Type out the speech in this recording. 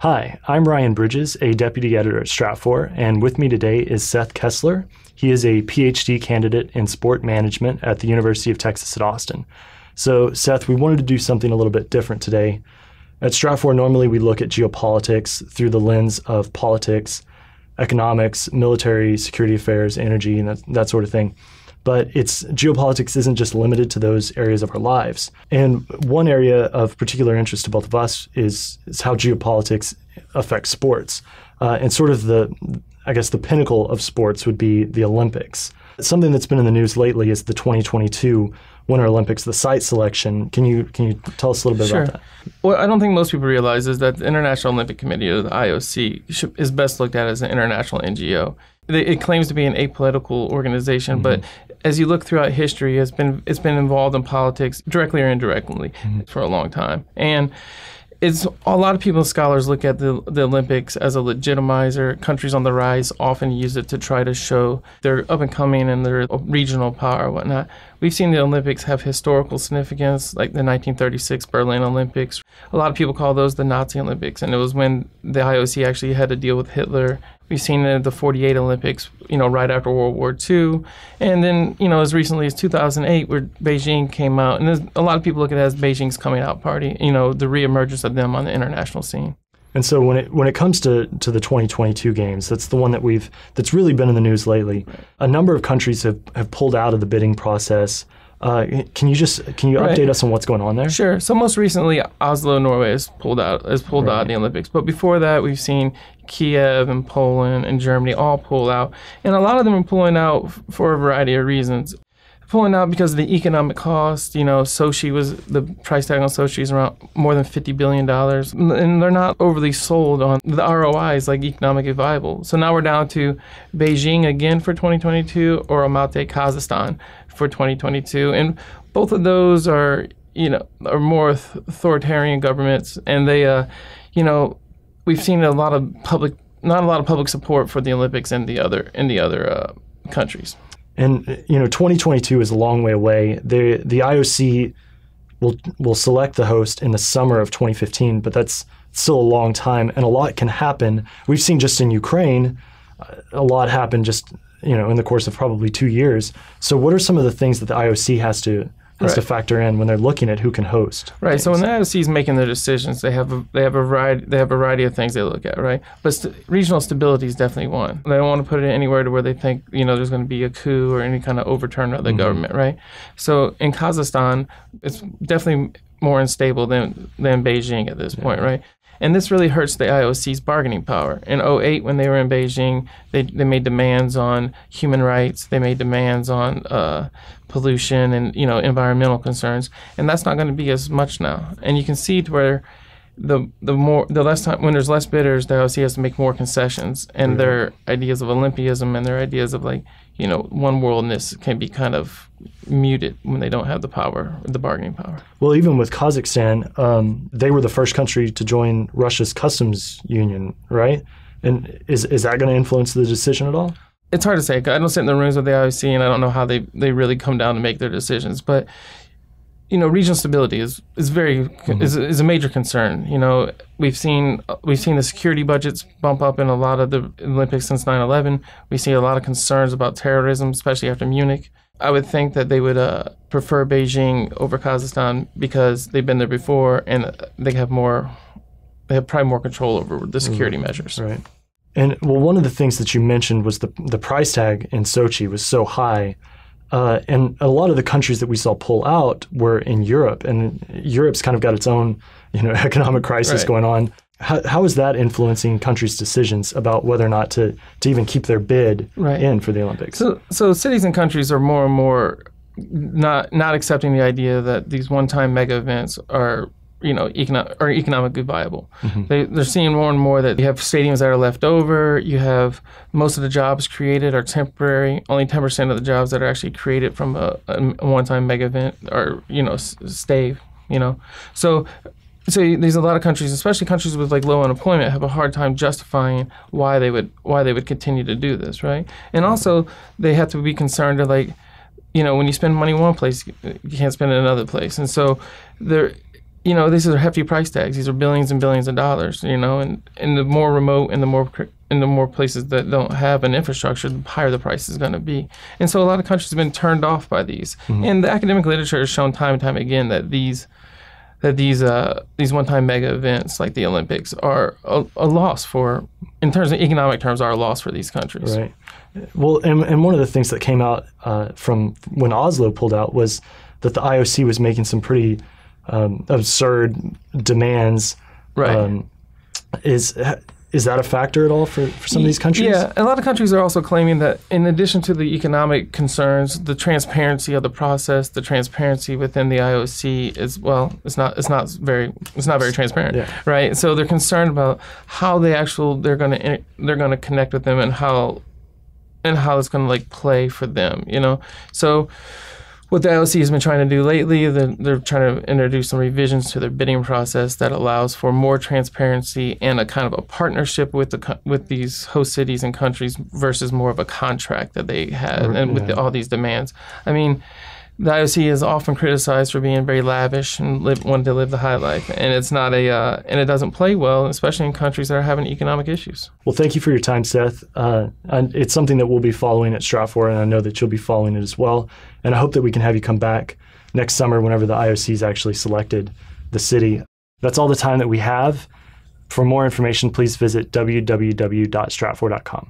Hi, I'm Ryan Bridges, a deputy editor at Stratfor, and with me today is Seth Kessler. He is a Ph.D. candidate in sport management at the University of Texas at Austin. So, Seth, we wanted to do something a little bit different today. At Stratfor, normally we look at geopolitics through the lens of politics, economics, military, security affairs, energy, and that sort of thing. But geopolitics isn't just limited to those areas of our lives. And one area of particular interest to both of us is how geopolitics affects sports. And sort of the pinnacle of sports would be the Olympics. Something that's been in the news lately is the 2022 Winter Olympics, the site selection. Can you tell us a little bit about that? What I don't think most people realize is that the International Olympic Committee, or the IOC, is best looked at as an international NGO. It claims to be an apolitical organization, but as you look throughout history, it's been involved in politics directly or indirectly for a long time. And a lot of people, scholars, look at the Olympics as a legitimizer. Countries on the rise often use it to try to show their up and coming and their regional power and whatnot. We've seen the Olympics have historical significance, like the 1936 Berlin Olympics. A lot of people call those the Nazi Olympics, and it was when the IOC actually had to deal with Hitler. We've seen the 1948 Olympics, right after World War II. And then, as recently as 2008, where Beijing came out. And a lot of people look at it as Beijing's coming out party, the reemergence of them on the international scene. And so when it comes to the 2022 games, that's the one that's really been in the news lately. Right. A number of countries have pulled out of the bidding process. Can you update us on what's going on there? Sure. So most recently, Oslo, Norway has pulled out of the Olympics. But before that, we've seen Kiev and Poland and Germany all pull out. And a lot of them are pulling out for a variety of reasons. Pulling out because of the economic cost. The price tag on Sochi is around more than $50 billion. And they're not overly sold on the ROIs, like economically viable. So now we're down to Beijing again for 2022 or Almaty, Kazakhstan for 2022. And both of those are more authoritarian governments. And they, we've seen not a lot of public support for the Olympics in the other countries. And 2022 is a long way away. The IOC will select the host in the summer of 2015, but that's still a long time, and a lot can happen. We've seen just in Ukraine, a lot happen just in the course of probably 2 years. So what are some of the things that the IOC has to factor in when they're looking at who can host? Right. Games? So when the IOC is making their decisions, they have a variety of things they look at, right? But regional stability is definitely one. They don't want to put it anywhere to where they think there's going to be a coup or any kind of overturn of the government, right? So in Kazakhstan, it's definitely more unstable than Beijing at this point, right? And this really hurts the IOC's bargaining power. In 2008, when they were in Beijing, they made demands on human rights. They made demands on pollution and environmental concerns, and that's not going to be as much now. And you can see to where the less time when there's less bidders, the IOC has to make more concessions, and their ideas of Olympianism and their ideas of one worldness can be kind of muted when they don't have the bargaining power. Well, even with Kazakhstan, they were the first country to join Russia's customs union, right? And is that going to influence the decision at all? It's hard to say. I don't sit in the rooms with the IOC, and I don't know how they really come down to make their decisions. But regional stability is a major concern. We've seen the security budgets bump up in a lot of the Olympics since 9/11. We see a lot of concerns about terrorism, especially after Munich. I would think that they would prefer Beijing over Kazakhstan because they've been there before, and they have probably more control over the security measures. Right. And one of the things that you mentioned was the price tag in Sochi was so high. And a lot of the countries that we saw pull out were in Europe, and Europe's kind of got its own, economic crisis going on. How is that influencing countries' decisions about whether or not to even keep their bid in for the Olympics? So cities and countries are more and more not accepting the idea that these one-time mega events are economically viable. They're seeing more and more that you have stadiums that are left over. You have most of the jobs created are temporary. Only 10% of the jobs that are actually created from a one-time mega event are stay. So there's a lot of countries, especially countries with low unemployment, have a hard time justifying why they would continue to do this, right? And also they have to be concerned that when you spend money in one place, you can't spend it in another place, and so there. these are hefty price tags. These are billions and billions of dollars, and the more remote and the more places that don't have an infrastructure, the higher the price is going to be. And so a lot of countries have been turned off by these. Mm-hmm. And the academic literature has shown time and time again that these one-time mega events like the Olympics are a loss in terms of economic terms, are a loss for these countries. Right. Well, and one of the things that came out from when Oslo pulled out was that the IOC was making some pretty absurd demands. Right. Is that a factor at all for some of these countries? Yeah, a lot of countries are also claiming that in addition to the economic concerns, the transparency of the process, the transparency within the IOC is, well, it's not very transparent, right? So they're concerned about how they're going to connect with them and how it's going to like play for them, So what the IOC has been trying to do lately, they're trying to introduce some revisions to their bidding process that allows for more transparency and a kind of a partnership with these host cities and countries versus more of a contract that they had and with all these demands. I mean, the IOC is often criticized for being very lavish and wanting to live the high life, and it's not and it doesn't play well, especially in countries that are having economic issues. Well, thank you for your time, Seth. It's something that we'll be following at Stratfor, and I know that you'll be following it as well. And I hope that we can have you come back next summer whenever the IOC's actually selected the city. That's all the time that we have. For more information, please visit www.stratfor.com.